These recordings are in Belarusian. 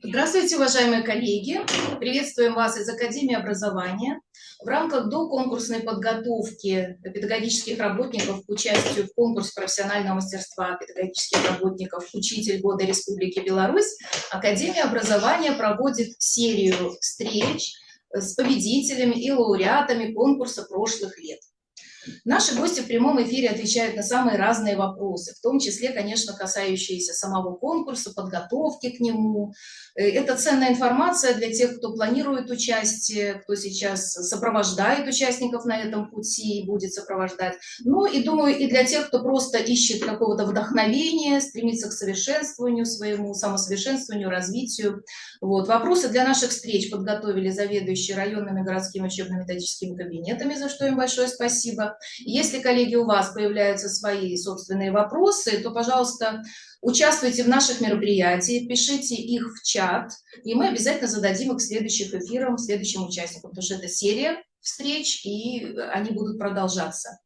Здравствуйте, уважаемые коллеги! Приветствуем вас из Академии образования. В рамках доконкурсной подготовки педагогических работников к участию в конкурсе профессионального мастерства педагогических работников «Учитель года Республики Беларусь» Академия образования проводит серию встреч с победителями и лауреатами конкурса прошлых лет. Наши гости в прямом эфире отвечают на самые разные вопросы, в том числе, конечно, касающиеся самого конкурса, подготовки к нему. Это ценная информация для тех, кто планирует участие, кто сейчас сопровождает участников на этом пути и будет сопровождать. Ну и, думаю, и для тех, кто просто ищет какого-то вдохновения, стремится к совершенствованию своему, самосовершенствованию, развитию. Вот. Вопросы для наших встреч подготовили заведующие районными городскими учебно-методическими кабинетами, за что им большое спасибо. Если, коллеги, у вас появляются свои собственные вопросы, то, пожалуйста, участвуйте в наших мероприятиях, пишите их в чат, и мы обязательно зададим их в следующих эфирах следующим участникам, потому что это серия встреч, и они будут продолжаться.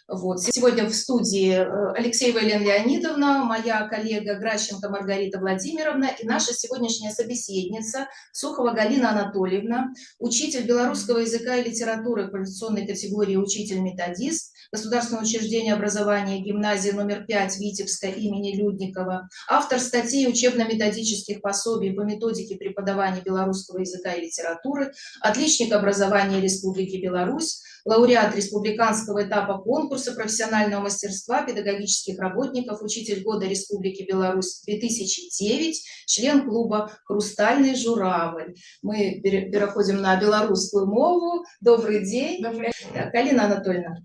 Вот. Сегодня в студии Алексеева Елена Леонидовна, моя коллега Гращенко Маргарита Владимировна и наша сегодняшняя собеседница Сухова Галина Анатольевна, учитель белорусского языка и литературы квалификационной категории «Учитель-методист», Государственное учреждение образования гимназии номер 5 Витебска имени Людникова, автор статей учебно-методических пособий по методике преподавания белорусского языка и литературы, отличник образования Республики Беларусь, лауреат республиканского этапа конкурса профессионального мастерства педагогических работников, учитель года Республики Беларусь 2009, член клуба «Хрустальный журавль». Мы переходим на белорусскую мову. Добрый день. Добрый день. Так, Галина Анатольевна,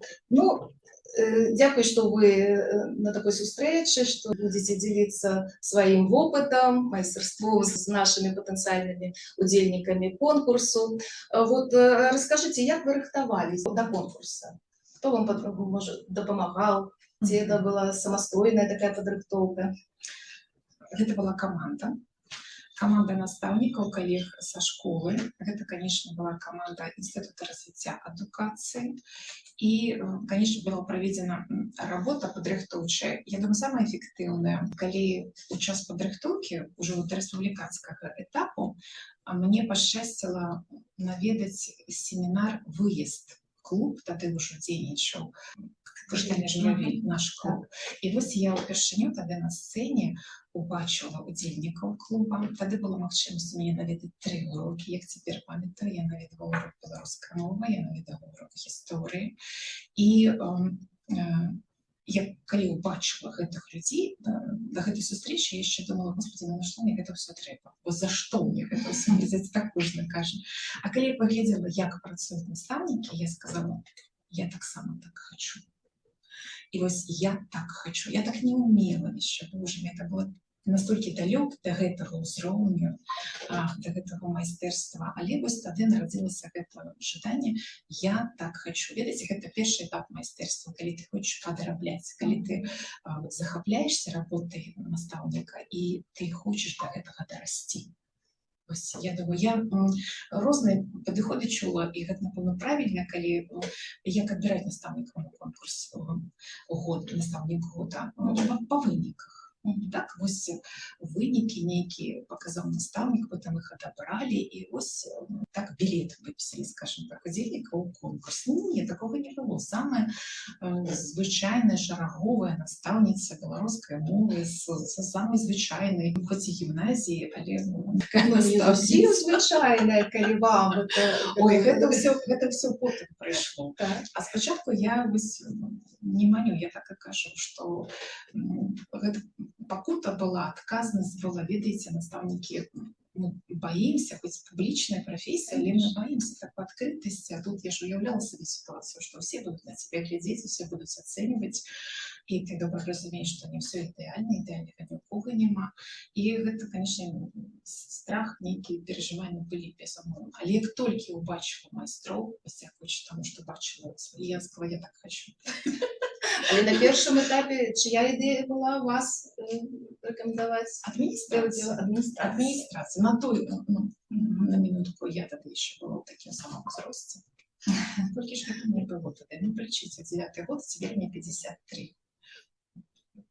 дякую, что вы на такой сустрэчы, что будете делиться своим опытом, мастерством с нашими потенциальными удельниками конкурсу. Вот расскажите, как вы рыхтовались до конкурса? Кто вам, может, допомагал? Ці это была самастойная такая падрыхтоўка? Это была команда наставников, коллег со школы. Это, конечно, была команда Института развития адукации. И, конечно, была проведена работа падрыхтоўчая. Я думаю, самая эффективная, калі у час падрыхтоўкі уже вот республиканского этапу мне пашчасціла наведаць семінар «Выезд». Клуб тады ўжо дзейнічаў, «Хрустальный журавель», наш клуб. І вось я ўпершыню тады на сцэне убачила удзельнікаў клуба. Тады была магчымасць у мяне наведаць 3 урокі, як цяпер памятаю. Я наведала урок беларускай мовы, я наведала урок гісторыі. І я калі убачила гэтых людзей да гэтай сустрэчы, я яшчэ думала: господи, на што мне гэта ўсё трэба? За што мне гэта ўсё? Так кожны кажа. А калі я паглядзела, як працуюць настаўнікі, я сказала: я таксама так хочу. И вот я так хочу. Я так не умела еще, боже мой, это было настолько далёк до гэтага ўзроўню, до гэтага майстэрства. Але вось тады нарадзілася гэта жаданне: я так хочу. Ведаеце, гэта першы этап майстэрства, калі ты хочаш падрабляць, калі ты захапляешься работай настаўніка і ты хочаш до гэтага дарасці. Я думаю, я розныя падыходы чула, і гэта, напэўна, правільна, калі як адбіраць настаўнікаў на конкурс настаўнік года па выніках. Так, вось вынікі нейкія паказаў настаўнік, потым іх адабралі, і вось так білет выпісалі, скажем так, удзельнікаў у конкурс. Не, такога не было. Самая звычайная шараговая настаўніца беларускай мовы са самай звычайнай, хоць і гімназіі, але зусім звычайная, калі вам. Ой, гэта ўсё потым прайшло. А спачатку я не маню, я так і кажу, што гэта пакута была, адказнасць была. Ведаеце, настаўнікі, боимся, хоть публичная профессия, але мы боимся такой открытости. А тут я же уявляла себе ситуацию, что все будут на тебя глядеть, все будут оценивать, и ты добро разумеешь, что не все идеально, идеального ни у кого нема. И это, конечно, страх, некие переживания были безумовно. Але як толькі убачила майстроў, дзякуючы таму, што бачила, я сказала: я так хочу. Але на першым этапе чья ідэя была вас рекомендовать? Администрация. На минутку я тогда еще была в таком самом возрасте. Только что мне было тогда. Ну, причите, 9-й год, теперь мне 53.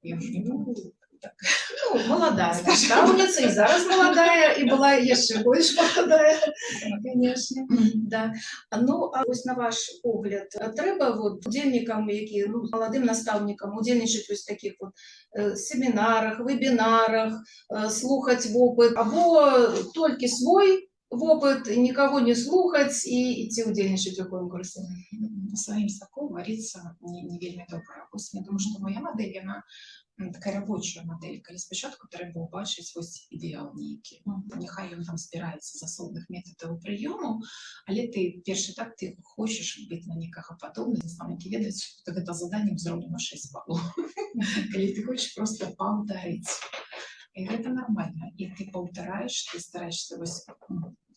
Я уже не помню. так. Ну, молодая наставница, і зараз молодая, і була ще більш молодая. Конечно. Да. Ну, а ось на ваш погляд, треба от удільникам, які, ну, молодим наставникам удільничати ось в таких от семінарах, вебінарах, слухати в опит, або тільки свій в опит, нікого не слухати і йти удільничати у конкурсі? Своим языком говорится не вельмі добра. Ось я думаю, что моя модель, она такая рабочая модель. Калі спочатку треба убачыць вось ідэал нейкі. Няхай ён там збіраецца з асобных метадаў прыёму, але ты першы этап ты хочаш быць на некага падобны, наставнікі ведаюць, што гэта заданнем зроблена 6 балаў. Калі ты хочаш просто паўтарыць. І гэта нормально. І ты паўтараеш, ты стараешься вось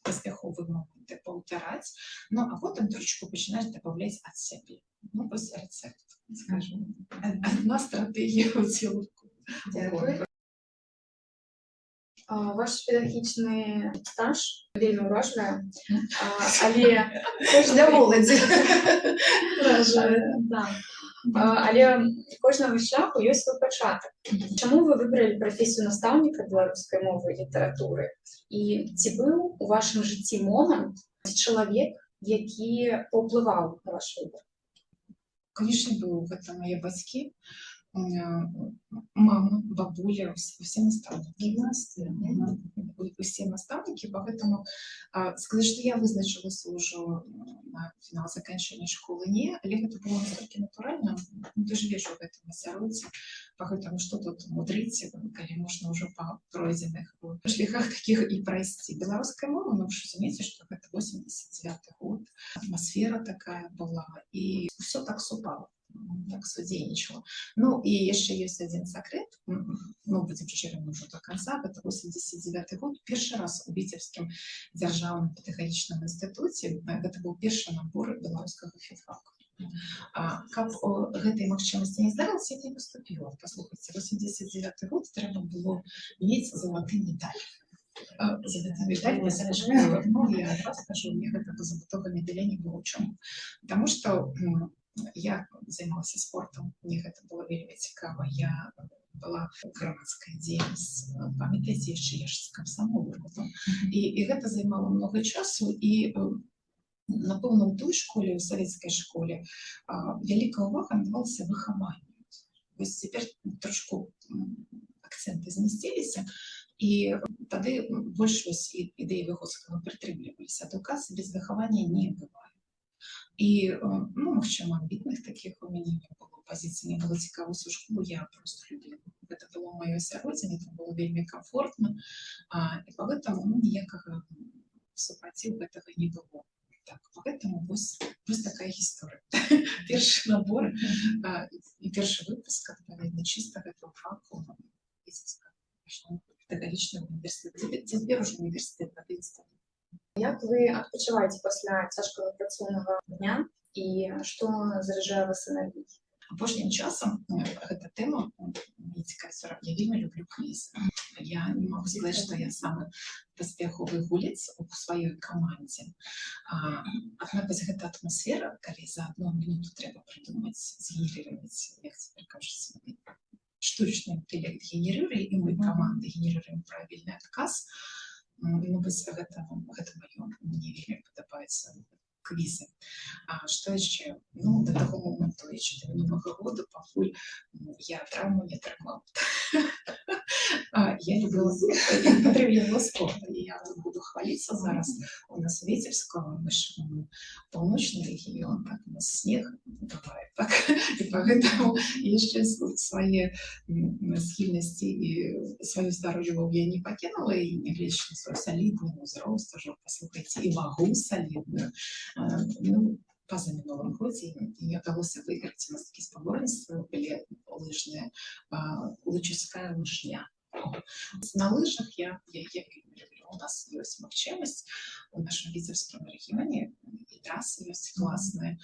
паспяховы моменты паўтараць, ну а потым трошечку пачынаеш дабавляць ад сябе. Ну, вось рэцэпт, скажем. Адна стратэгія ў цілку. Дякую. Ваш педагагічны стаж вельмі ўражвае, але Для моладзі. але кожнага шляху ёсць свой пачатак. Чаму вы выбралі прафесію настаўніка беларускай мовы і літаратуры? І ці быў у вашым жыцці момант, чалавек, які паўплываў на ваш выбор? Конечно, быў. Гэта мае бацькі, мама, бабуля, усе наставнікі. Усе наставнікі, поэтому сказаць, што я вызначылася ўжо на фінал заканчэння школы не, але гэта было настолькі натуральна. Ты жывеш у гэтым асяроддзі, поэтому што тут мудрыць, калі можна ўжо па пройдзеных шляхах такіх і прайсці. Беларуская мова, ну, вы ж разумееце, што гэта 89-й год, атмасфера такая была, і ўсё так супала. Так судзейнічала. Ну, і яшчэ ёсць адзін сакрэт, ну, будзем шчырымі ўжо до канца, гэта 89-й год, першы раз у Віцебскім дзяржаўным педагагічным інстытуце, гэта быў першы набор беларускага філфаку. Каб гэтай магчымасці не здарылася, я не паступіла. Паслухайце, 89-й год трэба было мець залаты медаль. Залаты медаль на школы. Ну, я адразу скажу, мне гэта залатога медаля не было. Чаму? Таму што я займалася спортом, мне гэта было вельмі цікава. Я была грамадская дзейнасць, памятаеце, яшчэ я ж з камсамолу родам. І гэта займала много часу, і напэўна, у той школе, у савецкай школе, вялікая ўвага надавалася выхаванню. Вось цяпер трошку акцэнты змясціліся, і тады больш вось ідэі Выгодскага прытрымліваліся. Адукацыі без выхавання не бывае. І, ну, магчыма, амбітных такіх у мяне не было пазіцый, мне было цікава ўсю школу, я просто любіла. Гэта было маё асяроддзе, мне там было вельмі комфортна, і пагэтаму, ну, ніякага супраціў гэтага не было. Так, пагэтаму вось такая гісторыя. Першы набор і першы выпуск, адпаведна, чыста гэтага факу Віцебскага педагагічнага універсітэта. Цяпер ужо універсітэт адынства. Як вы адпачываеце пасля цяжкага працоўнага дня і што зараджае вас энергіяй? Апошнім часам гэта тэма мне цікавіць. Я вельмі люблю квізы. Я не магу сказаць, што я самы паспяховы гулец у сваёй камандзе. Аднак вось гэта атмасфера, калі за 1 мінуту трэба прыдумаць, згенерировать, як цяпер кажуць, штучны інтэлект генерируе, і мы каманды генерируем правільны адказ. Ну, вось гэта маё, мне вельмі падабаецца квізы. Што яшчэ? Ну, да таго моманту, яшчэ да мінулага года, пакуль я траўму не атрымала. Я люблю патрабавала спорта, і я буду хваліцца зараз. У нас Віцебского, мы ж паўночны рэгіён, так, у нас снег бывае, так, і пагэтаму яшчэ свае схільнасці і сваю старую любоў я не пакінула, і нягледзячы на свой салідны ўзрост, ужо, паслухайце, і вагу салідную. Ну, па-за мінулым годзе мне ўдалося выйграць. У нас такі спаборніцтвы былі лыжныя, лычыцкая лыжня. На лыжах я вельмі люблю. У нас ёсць магчымасць у нашым Віцебскім рэгіёне, і трасы ёсць класныя.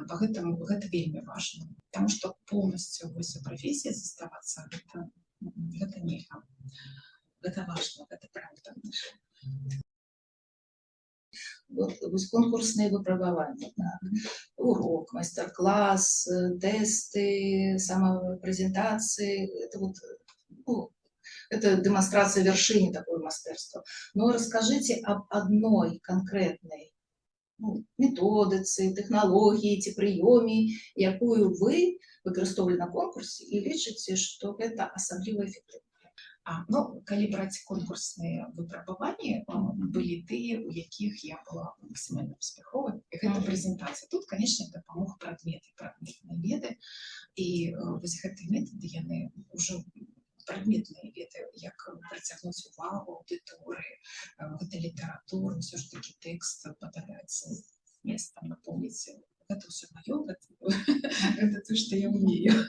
Пагэтаму гэта вельмі важна, таму што поўнасцю вось у прафесіі заставацца гэта нельга. Гэта важна, гэта правда. Вот конкурсные выпробования, да. Урок, мастер-класс, тесты, самопрезентации. Это вот Ну, это демонстрация вершины такого мастерства. Но расскажите об одной конкретной методиці, технології ці прийомі, якою ви використовували на конкурсі, і лічыце, што гэта асабліва эфектыўна. Ну, калі браць конкурсныя выпрабаванні, былі тыя, у якіх я была максімальна паспяховай. І гэта прэзентацыя. Тут, канечне, дапамог прадметныя веды. І вось гэтыя метады, яны ўжо прадметныя веды, як прыцягнуць увагу аўдыторыі, гэта літаратура, ўсё ж такі тэкст падаляецца месцам, напомніць. Это все моё, это то, что я умею.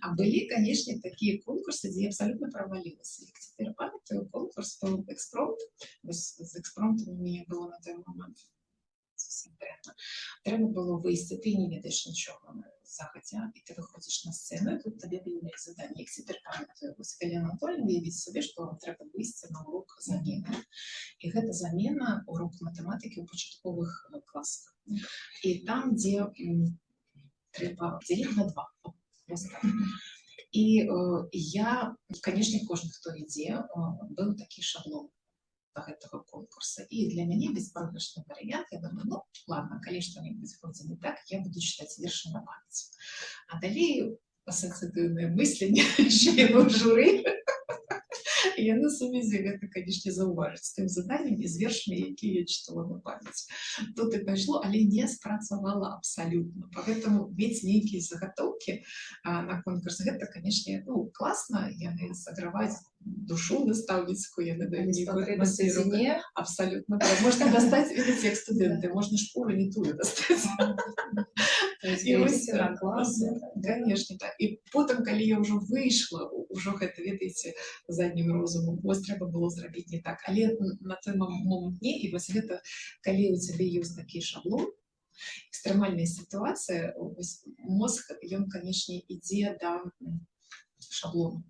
А были, конечно, такие конкурсы, где я абсолютно провалилась. Я теперь памятаю, конкурс был экспромт. С экспромтом у меня было на той момент совсем прямо. Треба было выйти, ты не ведаешь ничего загодя, и ты выходишь на сцену, и тут тебе были задания. Я теперь памятаю, Галина Анатольевна уявить себе, что вам треба выйти на урок замены. И это замена урок математики у початковых классах. И там, где треба делить на 2. И я, конечно, кожен, хто ідзе, был такий шаблон этого конкурса. И для меня беспроигрышный вариант. Я думаю, ну, ладно, коли что-нибудь вроде не так, я буду читать верши на память. А далее ассоциативное мысление членов жюри. І яны сувязі гэта, канешне, заўважыць з тым заданнем і з вершамі, якія я чытала на памяць. Тут і пайшло, але не спрацавала абсалютна. Поэтому мець нейкія загатоўкі на конкурс, гэта, канешне, класна, яны саграваюць душу настаўніцкую, яны даюць нейкую атмасферу. Абсолютно. Можно достать, видите, як студенты, можно шпуру не тую достать. І ось на клас. Конечно, так. І потім, коли я вже вийшла, вже гэта, ведаеце, заднім розумом, ось треба було зробити не так. Але на той момент не, і ось гэта, коли у тебе є такий шаблон, экстремальная ситуация, мозг, он, конечно, ідзе до шаблону,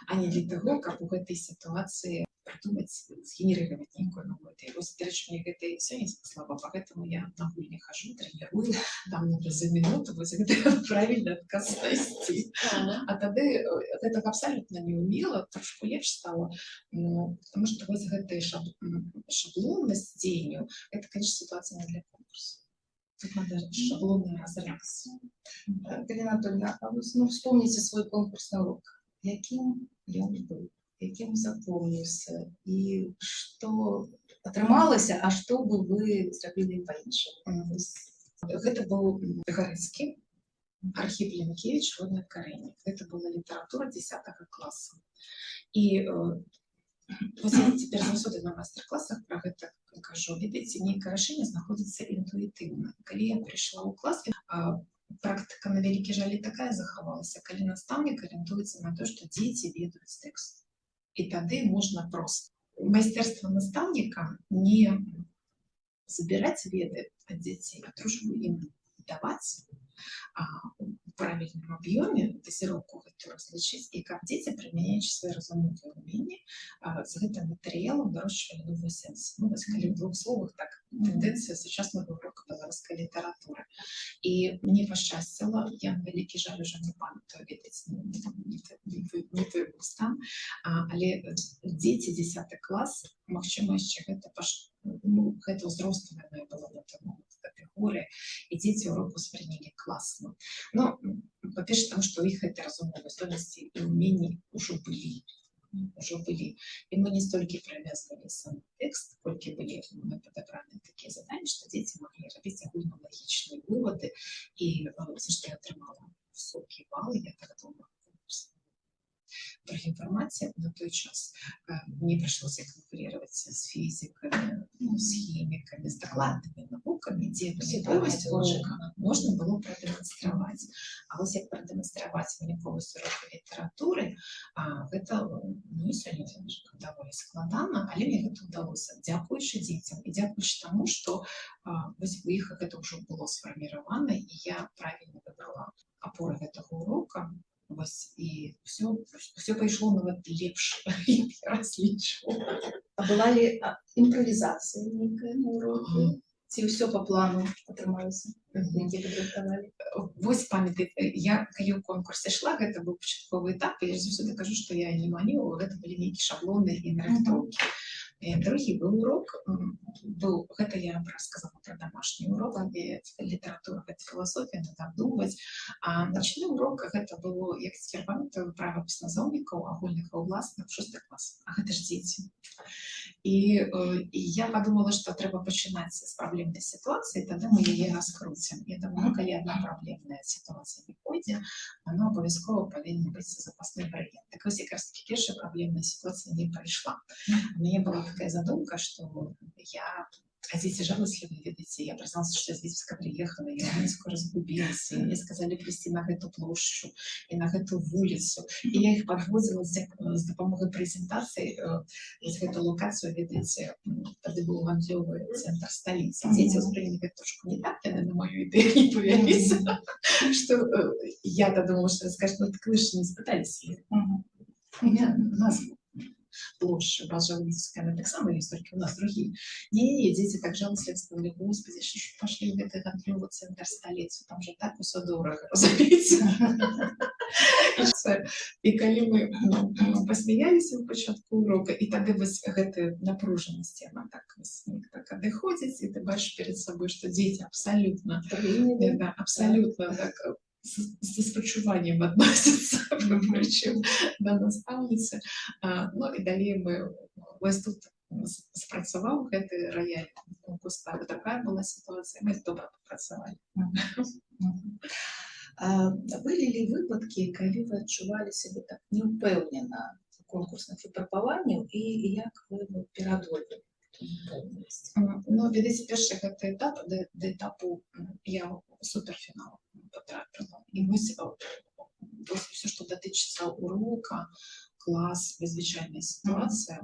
а не для того, как у этой ситуации придумать, сгенерировать некую новую идею. Вот, короче, мне это все не слабо, поэтому я на гуль не хожу, тренирую, там надо за минуту вот это правильно отказ вести. А тогда это абсолютно не умела, трошку легче стало, потому что вот эта шаблонность денью, это, конечно, ситуация не для конкурса. Тут надо шаблоны разрываться. Галина Анатольевна, а вы вспомните свой конкурсный урок. Яким ён был? Яким запомнился? И что атрымалася, а что бы вы зрабілі па-іншаму? Это был Гарэцкі, Архіп Ленкевич, «Родное коренье». Это была литература 10 класса. И вот я теперь заўсёды на мастер-классах про гэта кажу. Видите, нейкае рашэнне знаходзіцца інтуітыўна. Калі я пришла ў клас, практика на вялікі жаль такая захавалася, калі настаўнік арыентуецца на то, что дети ведаюць тэкст. И тады можно просто. Мастерство наставника не забирать веды от детей, а дружбу им давать в правильном объеме, дозировку эту различить, и как дети, применяющие свои разумные умения, с этим материалом выращивали новый сенс. Ну, в 2 словах, так, тенденция сучасного урока белорусской литературы. И мне пощастило, я на великий жаль уже не памятаю, не той стан, але дети 10 класс, магчыма, яшчэ гэта ўзростовая была на той момент категория, и дети урок восприняли классно. Но, по-перше, потому что у них это разумные здольности и умения уже были. И мы не столько привязывали сам текст, сколько были подобраны такие задания, что дети могли робить огульно-логичные выводы. И за что я отримала высокие баллы, я так думаю, про информацию на той час мне пришлось конкурировать с физиками, с химиками, с докладными науками, где вынятковость логика можно было продемонстрировать. А вот як продемонстрировать вынятковость урока литературы, это, ну, сегодня даволі складана, але мне гэта удалося, дзякуючы дзецям і дзякуючы тому, что у іх гэта ўжо было сфарміравана, і я правильно выбрала опоры гэтага урока. И все пошло на вот лепш, я различила. А была ли импровизация некая на уроке? Ці ўсё по плану атрымалася, які падрыхтавалі? Вось памятай, я калі ў конкурс ішла, гэта быў пачатковы этап, і я заўсёды кажу, што я не малюю, гэта былі нейкія шаблоны і нарыхтоўкі. Другі быў урок, гэта я сказала пра домашні урок, літаратура, гэта філасофія, надо абдумваць. А начны урок гэта было, як цяпер памятаю, правапіс назоўнікаў агульных і ўласных, 6 клас, а гэта ж дзеці. І я подумала, што трэба пачынаць з праблемнай сітуацыі, тады мы яе раскруцім. Я думаю, калі адна праблемная сітуацыя не пойдзе, яно абавязкова павінен быць запасны варыянт. Так вось якраз таки першая праблемная сітуацыя не прайшла. У мяне была такая задумка, што а дети жалостливые, видите, я призналась, что я с Витебска приехала, я в Минску разгубилась, и мне сказали прийти на эту площадь и на эту улицу. И я их подвозила с допомогой презентации в эту локацию, видите, тогда был гандлёвый центр столицы. Дети восприняли это трошку не так, я на мою идею не повелись, что я-то думала, что скажут, ну так вы же не испытались. Я назву. Площадь, Бажа-Улицкая, она так само есть, только у нас другие. Не, дети так жалостливо сказали, господи, что ж пошли в этот гандлёвый центр столицу, там же так усё дорого, разумеется. І калі мы посміялися ў пачатку урока, і тады вось гэтая напружанасць, яна так адыходзіць, і ты бачыш перед собой, што дзеці абсалютна так з спачуваннем адносяцца, прычым да настаўніцы. Ну і далей мы вось тут спрацаваў гэты раяль у кустах. Такая была сітуацыя, мы добра папрацавалі. Былі ли выпадкі, калі вы адчувалі сябе так неўпэўнена у конкурсных выпрабаванняў, і як вы пераадольвалі ту неўпэўненасць? Ну, ведаеце, першы гэты этап, да этапу я ў суперфінал потрапіла. І вось все, што датычыцца урока, клас, звычайная сітуацыя,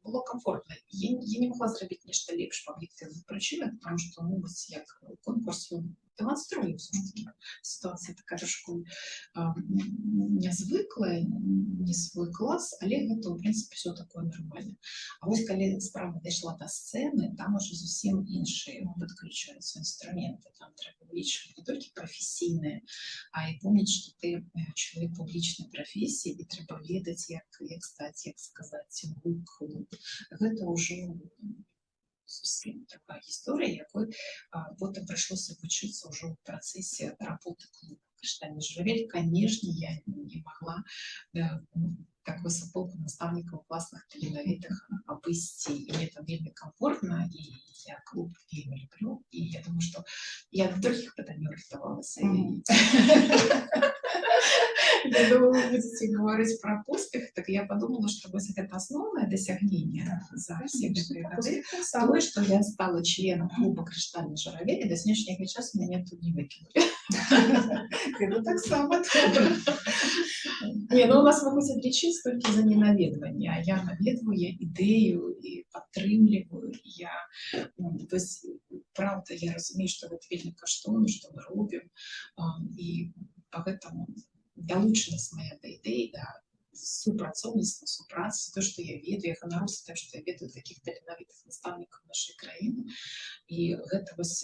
было комфортно. Я не могла зрабіць нешта лепш па аб'ектыўных прычынах, потому што, ну, вось як конкурс демонструю все-таки. Ситуация такая трошку нязвыклая, не свой клас, але гэта, в принципе, все такое нормально. А вось калі справа дайшла до сцены, там уже зусім іншыя падключаюцца інструменты. Там трэба улічваць не толькі прафесійныя, а і помніць, што ты чалавек публічнай прафесіі, і трэба ведаць, як стаць, як сказаць, гук. Гэта ўжо зусім такая гісторыя, якой потым прыйшлося вучыцца ўжо ў працэсе работы клуба «Крыштальны журавель». Конечно, я не могла такой полку наставников классных таленавітых абысці, і мне там вельмі комфортно, і я клуб вельмі люблю, і я думаю, што я до других пытанняў рыхтавалася. Я думаю, вы будете говорить про поспех, так я подумала, что вот это основное досягнение за все эти годы. То, что я стала членом клуба «Крыштальный журавель», и до сегодняшнего часа меня тут не выкинули. Это так само. Не, ну у нас могуць адлічыць толькі за ненаведванне, а я наведваю ідэю і падтрымліваю. То есть, правда, я разумею, што гэта вельмі каштоўна, што мы робім, і поэтому далучанасць моя да ідэй, да супрацоўніцтва, супрацы, то, што я ведаю, я ганаруся тым, што я ведаю такіх таленавітых настаўнікаў нашай краіны. І гэта вось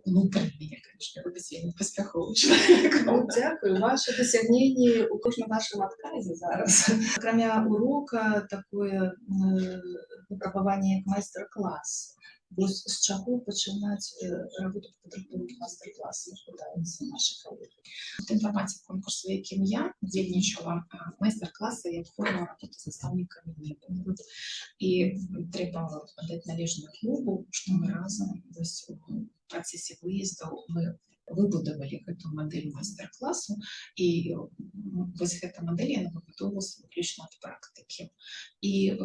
внутры мяне, конечно, робіць вельмі паспяховы чалавек. Дзякую. Ваши дасягненні ў кожным вашым адказе зараз. Акрамя урока, такое выпрабаванне як майстар-клас. Вось з чаго пачынаць работу па падрыхтоўкі майстар-класаў пытаюцца нашы калегі. У тым фармаце конкурсу, у якім я удзельнічала, майстар-класа як форма работы з настаўнікамі не было. І трэба аддаць належнае клубу, што мы разам вось у працэсе выездаў мы выбудавалі гэту мадэль майстар-класу, і вось гэта мадэль, яна выбудоўвалася выключна ад практыкі. І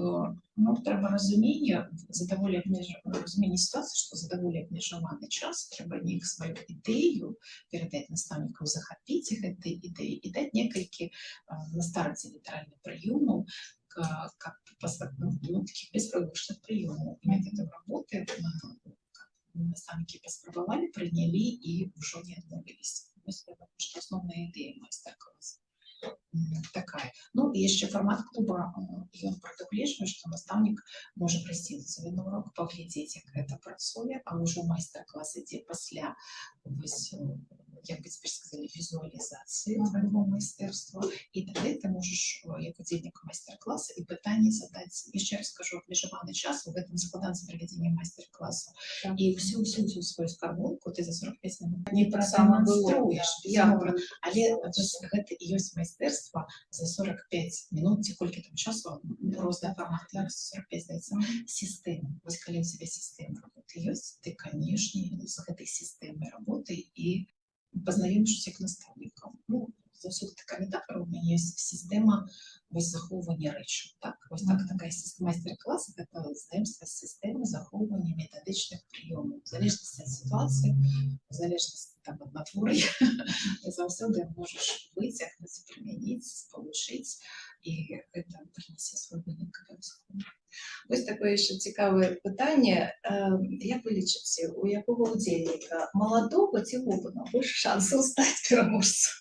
трэба разуменне сітуацыі, што за даволі абмежаваны час трэба неяк сваю ідэю перадаць настаўнікам, захапіць іх гэтай ідэі і даць некалькі на старце літаральных прыёмаў, такіх беспрабачных прыёмаў. І метадам работы наставники паспрабавалі, прынялі і ўжо не адмовіліся. Вось гэта, што асноўная ідэя майстар-класа. такая. Ну і яшчэ фармат клуба ён прадугледжвае, што настаўнік можа прыйсці на сабе на урок, паглядзець, як гэта працуе, а ўжо майстар-клас ідзе пасля вось, як бы цяпер сказалі, візуалізацыі твайго майстэрства, і тады ты можаш, як удзельнік майстар-класа, і пытанні задаць. Яшчэ раз скажу, абмежаваны час, у гэтым складаецца правядзенне майстар-класу. І ўсю сваю скарбонку ты за 45 минут не прадэманструеш, безумоўна. Але гэта і ёсць майстэрства за 45 минут, ці колькі там часу, розныя фарматы, 45, здаецца, сістэма. Вось калі ў цябе сістэма работы ёсць, ты, канешне, з гэтай сістэмай работы і пазнаёмішся як настаўнікам. Ну, заўсёды каментатар, у мяне ёсць сістэма вось захоўвання рэчаў. Так? Вось так, такая майстар-клас, гэта знаёмства з сістэмай захоўвання метадычных прыёмаў. В залежнасці ад сітуацыі, в залежнасці там ад надвор'я, ты заўсёды можаш выцягнуць, прымяніць, спалучыць, і гэта прынесе свой вынік абавязкова. Вось такое яшчэ цікавае пытанне. Як вы лічыце, у якога удзельніка, маладога ці опытнага, больш шансаў стаць пераможцам?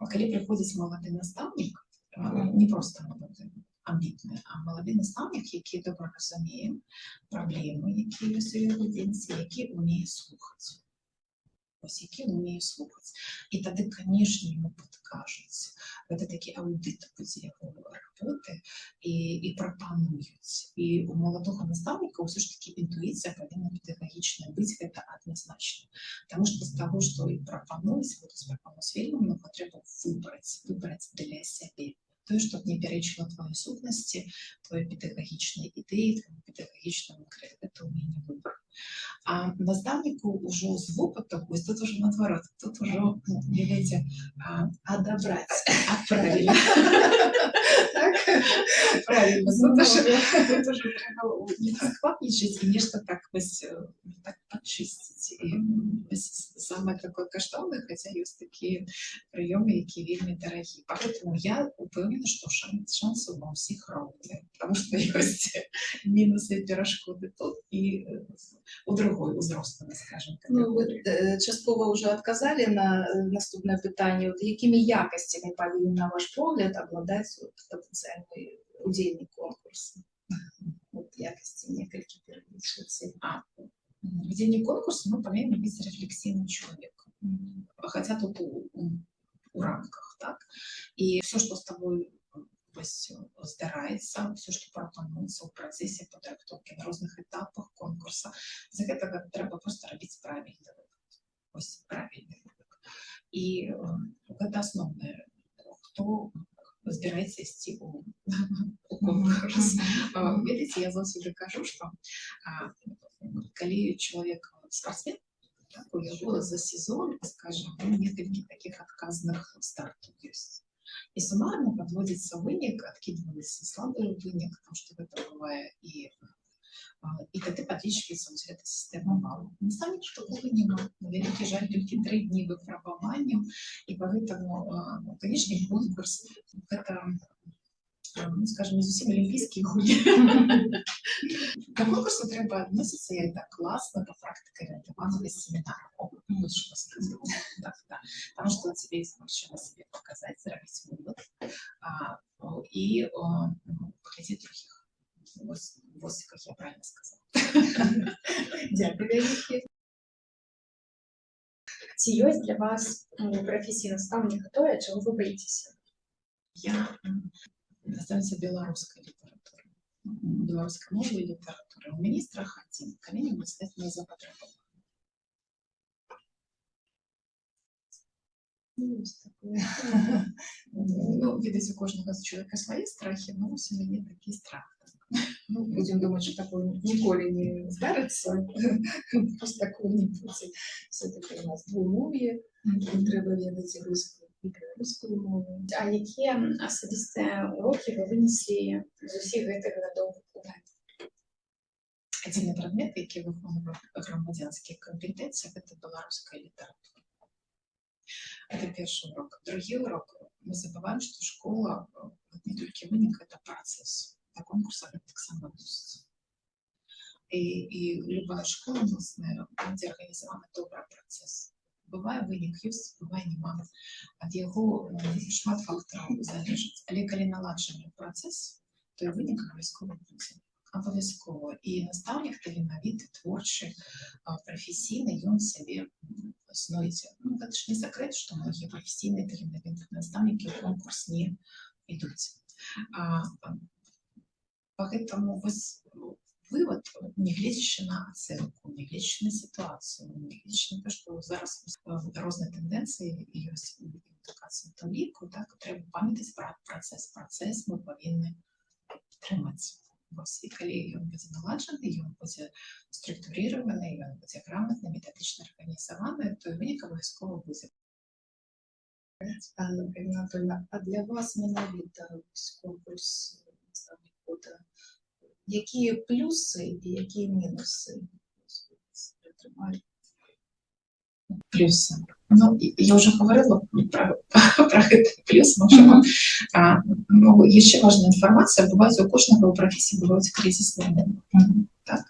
Калі прыходзіць малады настаўнік, не проста малады, амбітны, а малады настаўнік, які добра разумее праблемы, якія ёсць у яго дзейнасці, які умее слухаць. Вось які умее слухаць. І тады, канешне, яму падкажуць. Гэта такі аўдыт будзе яго работы і прапануюць. І у маладога настаўніка ўсё ж такі інтуіцыя павінна педагагічная быць, гэта адназначна. Таму што з таго, што і прапануюць, будуць прапануць вельмі многа, трэба выбраць для сябе. Тое, што не пярэчыла тваёй сутнасці, твоей педагагічнай ідэі, твоему педагагічнаму крэду, гэта ўменне выбару. А настаўніку ўжо з вопытам, вось тут ужо наадварот, тут ужо, ведаеце, адабраць, правильно. Так? Правильно. Тут ужо трэба не сквапнічаць і нешта так вось пачысціць. І самае такое каштоўнае, хаця ёсць такія прыёмы, якія вельмі дарагі. Поэтому я упэўнена, што шансы ва ўсіх роўныя, потому што ёсць мінусы і перашкоды тут і у другой узростовой, скажем так. Ну, вы часткова ўжо адказалі на наступнае пытанне. Якімі якасцямі павінен, на ваш погляд, абладаць патэнцыяльны удзельнік конкурсу? Якасці некалькі пералічыцца. Удзельнік конкурсу, мы павінен быць рэфлексійным чалавекам. Хаця тут у рамках, так? І все, што з табой здараецца, все, што прапануецца ў працэсе падрыхтоўкі на розных этапах конкурса, з гэтага трэба проста рабіць правільны выбор. Вось правільны выбор. І гэта асноўнае. Хто збіраецца ісці у конкурс. Ведаеце, я заўсёды кажу, што калі чалавек спартсмен, у яго за сезон, скажем, некалькі такіх адказных стартаў ёсць. І сумарна падводзіцца вынік, адкідваецца слабы вынік, тому што гэта бывае, і тады падлічваецца вось гэта сістэма балаў. Настаўнік такога няма. На вялікі жаль, толькі 3 дні выпрабаванняў, і поэтому, канечне, конкурс гэта, ну, скажем, не зусім алімпійскія гульні. Да конкурсу трэба адносіцца як да класнага практыка-арыентаванага семінара. Вот што сказаць. Так, да. Таму што цябе ёсць магчымасць сябе паказаць, зрабіць вывод і паглядзець другіх. Вось, як я правильно сказала. Дзякуй вялікі. Ці ёсць для вас у прафесіі настаўніка тое, чаго вы баіцеся? Я настаўніца беларускай літаратуры, беларускай мовы і літаратуры. У мяне страх адзін, калі-небудзь стаць незапатрабаваным. Ну, відаць, у кожнага з чалавека свае страхі, но вось у мяне такі страх. Ну, будем думать, что такое ніколі не здарыцца. Просто такого не будзе. Все-таки у нас двумов'е, трэба ведаць і рускую, і беларускую мову. А якія асабістыя урокі вы вынеслі з усіх гэтых гадоў выкладання? Адзіны прадмет, які выконвае грамадзянскія кампетэнцыі, гэта беларуская літаратура. Гэта першы урок. Другі урок. Мы забываем, што школа не толькі вынік, гэта працэс. А конкурса гэта таксама ёсць. І любая школа, дзе арганізаваны добры працэс. бывае вынік ёсць, бывае няма. Ад яго шмат фактараў залежыць. Але калі наладжаны працэс, то і вынік абавязкова будзе. Абавязкова. І настаўнік таленавіты, творчы, прафесійны, ён сябе знойдзе. Ну, гэта ж не сакрэт, што многія прафесійныя таленавітыя настаўнікі ў конкурс не ідуць. Поэтому вывод, не глядзячы на ацэнку, не глядзячы на сітуацыю, не глядзячы на то, што зараз розныя тэндэнцыі ёсць у адукацыі, то ліку, так, трэба памятаць пра працэс. Працэс мы павінны трымаць. І калі ён будзе наладжаны, ён будзе структурированы, ён будзе грамотны, методычна арганізаваны, то вынік абавязкова будзе. Анатольевна, а для вас менавіта конкурс настаўнік года? Якія плюсы і якія мінусы атрымалі? Плюсы. Ну, я уже говорила про этот плюс, можем. Но еще важная информация, бывает у кожного профессии бывают кризисные моменты. Так?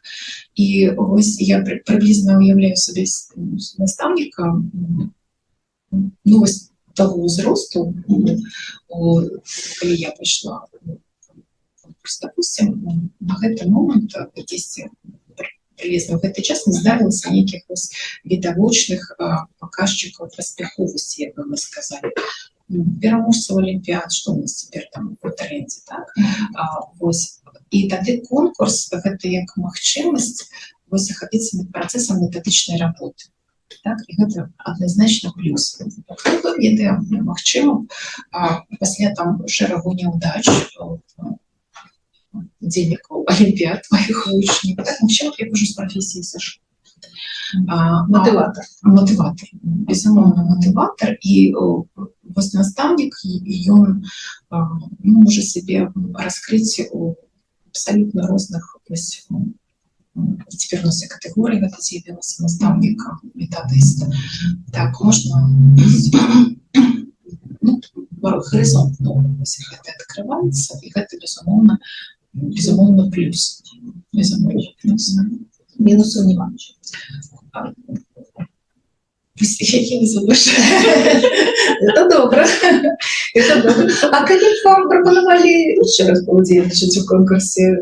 И я приблизно уявляю себе наставника, ну, того узросту, коли я пришла, допустим, на этот момент в гэты час не здарылася нейкіх відавочных паказчыкаў паспяховасці, як бы мы сказали. Пераможцаў алімпіяд, што у нас цяпер там у трендзе, так? І тады конкурс гэта як магчымасць захапіцца працэсам метадычнай работы. Так? І гэта адназначна плюс. Ведаем, магчыма, пасля там шэрагу няўдач удзельнікаў алімпіяд, моих вучнів. Так, навчала, я кажу, з професії сошла. Мотиватор. Мотиватор. Безумовно, мотиватор. І ось наставник, ён може себе розкрити у абсолютно різних ось, теперь у нас є категорії, гэта з'явилася наставника, методиста. Так, можна горизонт новый, если гэта открывается, и это безумовно плюс. Безумовно плюс. Мінусу нема. Я не забуду. Это добре. Это добре. А коли вам пропонували ще раз поудіяти у конкурсі,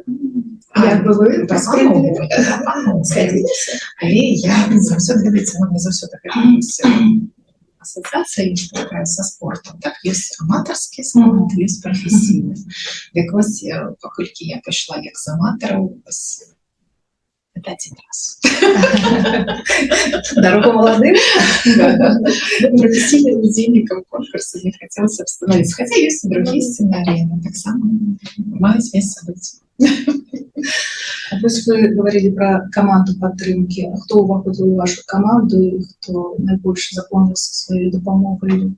як би ви пропонували? Але я завсёды, дивіться, не завсёды така асоціація є така со спортом. Так, є аматорський спорт, є професійний. Так ось, поки я пішла як з аматором, ось это один раз. Дорога молодым? Да. Профессийным удельником конкурса не хотелось остановиться. Хотя есть и другие сценарии, но так само маюсь место быть. То есть вы говорили про команду подтримки. А хто увоходил в вашу команду и кто найбільше запомнился своей допомогою?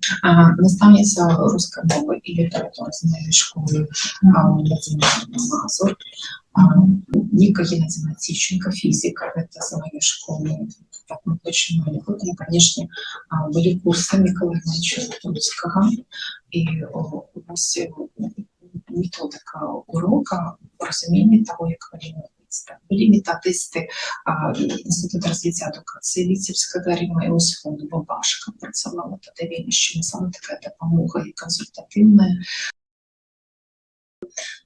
Наставниця русской мовы и литературы з моей школы Мазур. Ника Геннадьевна Тищенко, физика, это за мою школу. Так мы очень много ходили. Конечно, были курсы Николая Ивановича Русского. И методика урока, разумение того, як повинно бути. Були методисти Інституту розвитку адукації Вітебського, Рима Іосифовна Бабашка працювала тоді вільнішими, саме така допомога і консультативна.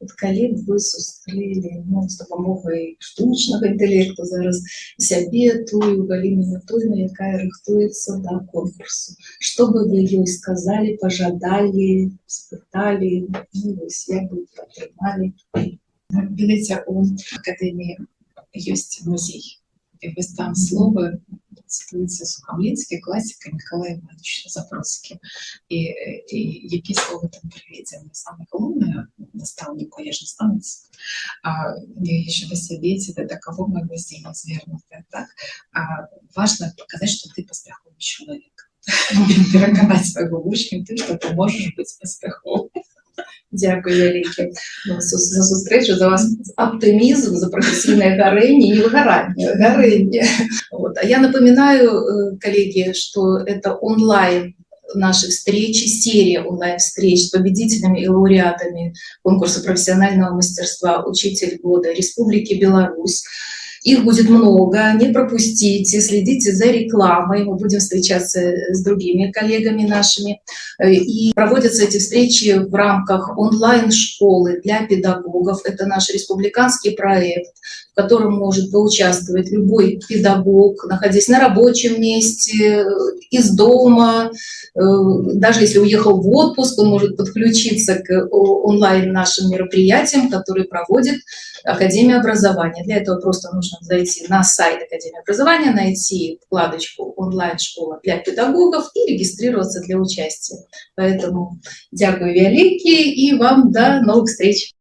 От коли ви зустріли з допомогою штучного інтелекту зараз себе, тую Галину Анатольевну, яка рихтується до конкурсу, що би ви їй сказали, пожадали, спитали, ну, як би підтримали? Видите, у Академии есть музей. И ось там слово цитується Сухомлинський, класика Николай Иванович Запорожский. І які слова там приведені. Саме головне наставнику, я ж наставниця, еще до совете, до кого мы гвоздей не звернуты. Так? Важно показать, что ты поспеховый человек. Переконать своего учня, что ты можешь быть поспеховым. Дякую, вяліке, за зустрічу, за вас оптимізм, за професійне горение, не выгорание, горение. Вот. А я напоминаю, коллеги, что это онлайн наши встречи, серия онлайн-встреч с победителями и лауреатами конкурса профессионального мастерства «Учитель года» Республики Беларусь. Их будет много, не пропустите, следите за рекламой. Мы будем встречаться с другими коллегами нашими. И проводятся эти встречи в рамках онлайн-школы для педагогов. Это наш республиканский проект, в котором может поучаствовать любой педагог, находясь на рабочем месте, из дома. Даже если уехал в отпуск, он может подключиться к онлайн нашим мероприятиям, которые проводит Академия образования. Для этого просто нужно зайти на сайт Академии образования, найти вкладочку «Онлайн-школа для педагогов» и регистрироваться для участия. Поэтому дякую велике и вам до новых встреч!